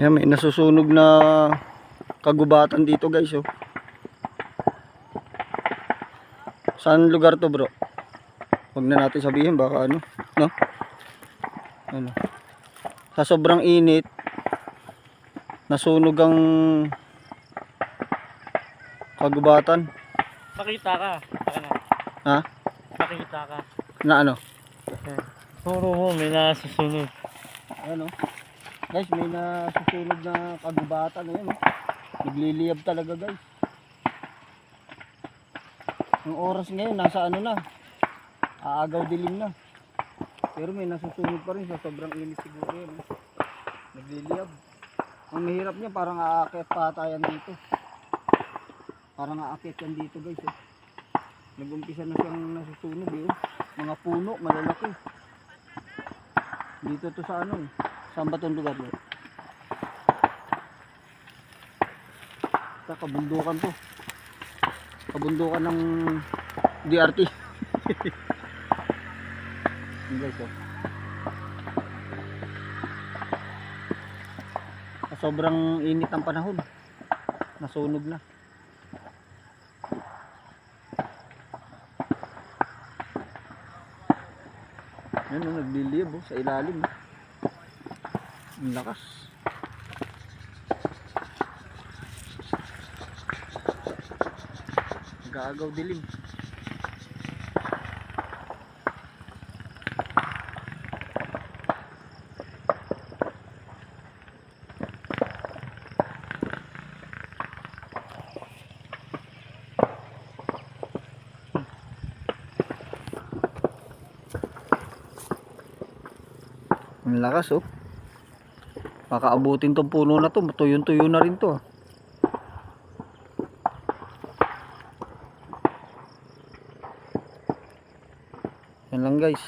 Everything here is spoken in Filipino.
Ayan, may nasusunog na kagubatan dito guys, oh. Saan lugar to, bro? Huwag na natin sabihin, baka ano, no? Ano? Sa sobrang init, nasunog ang kagubatan. Makita ka. Ha? Makita ka. Na ano? Puro mo, may nasusunod. Ano? Guys, may nasusunog na kagubatan. Ayan, oh. Nagliliyab talaga, guys. Ang oras ngayon, nasa ano na. Aagaw dilim na. Pero may nasusunog pa rin sa sobrang init siguro yun. Nagliliyab. Ang mahirap niya, parang aakyat patayan dito. Parang aakyat yan dito, guys. Eh. Nag-umpisa na siyang nasusunog. Eh. Mga puno, malalaki. Dito to sa ano eh. Saan ba itong lugar? Sa kabundukan to. Kabundukan ng DRT. Guys, oh. Sobrang init ng panahon. Nasunog na. Yan, oh, nagliliyab, oh, sa ilalim. Oh. Ang lakas. Nag-aagaw dilim. Ang lakas, oh. Makaabutin tong puno na to, matuyong-tuyo na rin to. Yan lang, guys.